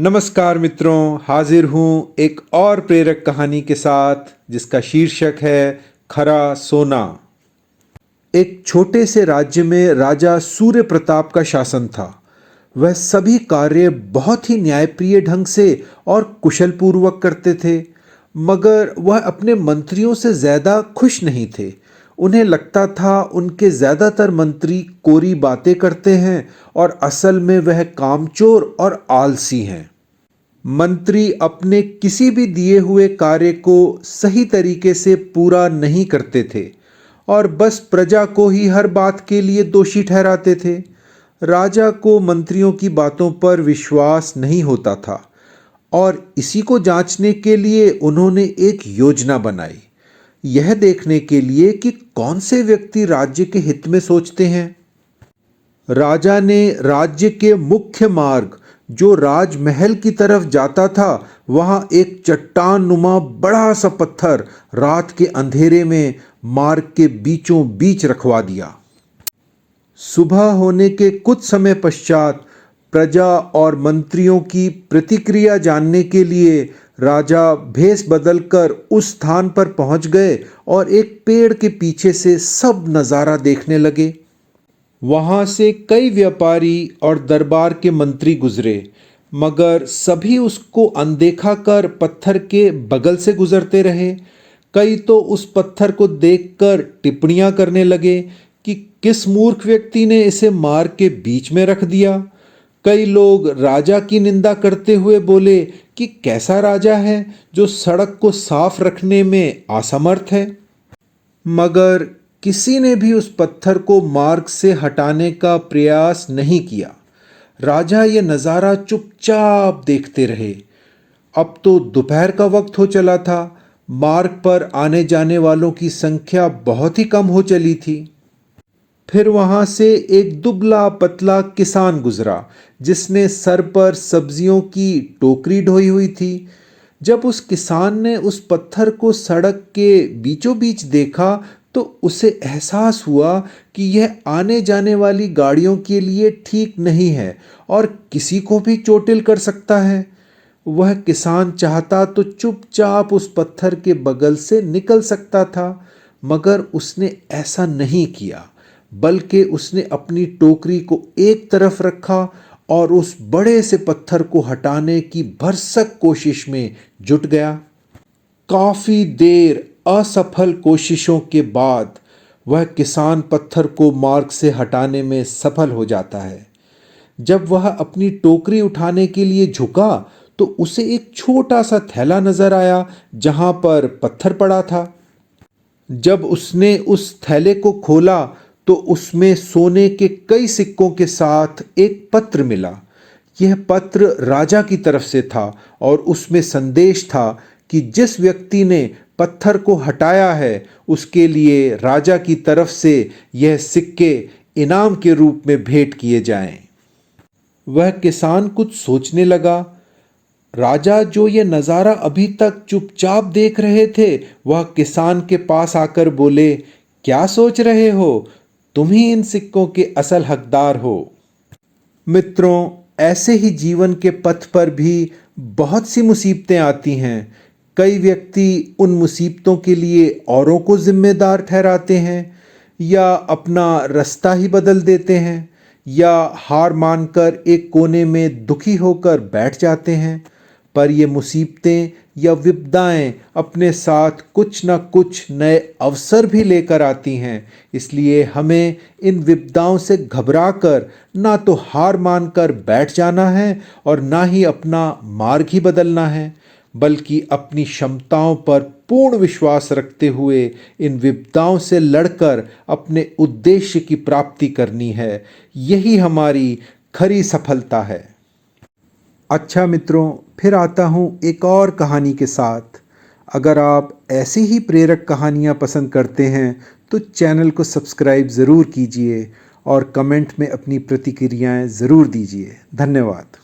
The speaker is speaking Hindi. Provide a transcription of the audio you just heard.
नमस्कार मित्रों, हाजिर हूँ एक और प्रेरक कहानी के साथ जिसका शीर्षक है खरा सोना। एक छोटे से राज्य में राजा सूर्य प्रताप का शासन था। वह सभी कार्य बहुत ही न्यायप्रिय ढंग से और कुशल पूर्वक करते थे, मगर वह अपने मंत्रियों से ज्यादा खुश नहीं थे। उन्हें लगता था उनके ज्यादातर मंत्री कोरी बातें करते हैं और असल में वह कामचोर और आलसी हैं। मंत्री अपने किसी भी दिए हुए कार्य को सही तरीके से पूरा नहीं करते थे और बस प्रजा को ही हर बात के लिए दोषी ठहराते थे। राजा को मंत्रियों की बातों पर विश्वास नहीं होता था और इसी को जांचने के लिए उन्होंने एक योजना बनाई, यह देखने के लिए कि कौन से व्यक्ति राज्य के हित में सोचते हैं। राजा ने राज्य के मुख्य मार्ग जो राजमहल की तरफ जाता था, वहां एक चट्टान नुमा बड़ा सा पत्थर रात के अंधेरे में मार्ग के बीचों बीच रखवा दिया। सुबह होने के कुछ समय पश्चात प्रजा और मंत्रियों की प्रतिक्रिया जानने के लिए राजा भेष बदलकर उस स्थान पर पहुंच गए और एक पेड़ के पीछे से सब नज़ारा देखने लगे। वहां से कई व्यापारी और दरबार के मंत्री गुजरे, मगर सभी उसको अनदेखा कर पत्थर के बगल से गुजरते रहे। कई तो उस पत्थर को देखकर टिप्पणियां करने लगे कि किस मूर्ख व्यक्ति ने इसे मार्ग के बीच में रख दिया। कई लोग राजा की निंदा करते हुए बोले कि कैसा राजा है जो सड़क को साफ रखने में असमर्थ है। मगर किसी ने भी उस पत्थर को मार्ग से हटाने का प्रयास नहीं किया। राजा ये नज़ारा चुपचाप देखते रहे। अब तो दोपहर का वक्त हो चला था। मार्ग पर आने जाने वालों की संख्या बहुत ही कम हो चली थी। फिर वहां से एक दुबला पतला किसान गुजरा, जिसने सर पर सब्जियों की टोकरी ढोई हुई थी। जब उस किसान ने उस पत्थर को सड़क के बीचों बीच देखा तो उसे एहसास हुआ कि यह आने जाने वाली गाड़ियों के लिए ठीक नहीं है और किसी को भी चोटिल कर सकता है। वह किसान चाहता तो चुपचाप उस पत्थर के बगल से निकल सकता था, मगर उसने ऐसा नहीं किया, बल्कि उसने अपनी टोकरी को एक तरफ रखा और उस बड़े से पत्थर को हटाने की भरसक कोशिश में जुट गया। काफी देर असफल कोशिशों के बाद वह किसान पत्थर को मार्ग से हटाने में सफल हो जाता है। जब वह अपनी टोकरी उठाने के लिए झुका तो उसे एक छोटा सा थैला नजर आया जहां पर पत्थर पड़ा था। जब उसने उस थैले को खोला तो उसमें सोने के कई सिक्कों के साथ एक पत्र मिला। यह पत्र राजा की तरफ से था और उसमें संदेश था कि जिस व्यक्ति ने पत्थर को हटाया है उसके लिए राजा की तरफ से यह सिक्के इनाम के रूप में भेंट किए जाएं। वह किसान कुछ सोचने लगा। राजा जो यह नज़ारा अभी तक चुपचाप देख रहे थे, वह किसान के पास आकर बोले, क्या सोच रहे हो? तुम ही इन सिक्कों के असल हकदार हो। मित्रों, ऐसे ही जीवन के पथ पर भी बहुत सी मुसीबतें आती हैं। कई व्यक्ति उन मुसीबतों के लिए औरों को जिम्मेदार ठहराते हैं, या अपना रास्ता ही बदल देते हैं, या हार मानकर एक कोने में दुखी होकर बैठ जाते हैं। पर ये मुसीबतें या विपदाएं अपने साथ कुछ न कुछ नए अवसर भी लेकर आती हैं। इसलिए हमें इन विपदाओं से घबराकर ना तो हार मानकर बैठ जाना है और ना ही अपना मार्ग ही बदलना है, बल्कि अपनी क्षमताओं पर पूर्ण विश्वास रखते हुए इन विपदाओं से लड़कर अपने उद्देश्य की प्राप्ति करनी है। यही हमारी खरी सफलता है। अच्छा मित्रों, फिर आता हूँ एक और कहानी के साथ। अगर आप ऐसी ही प्रेरक कहानियाँ पसंद करते हैं तो चैनल को सब्सक्राइब ज़रूर कीजिए और कमेंट में अपनी प्रतिक्रियाएं ज़रूर दीजिए। धन्यवाद।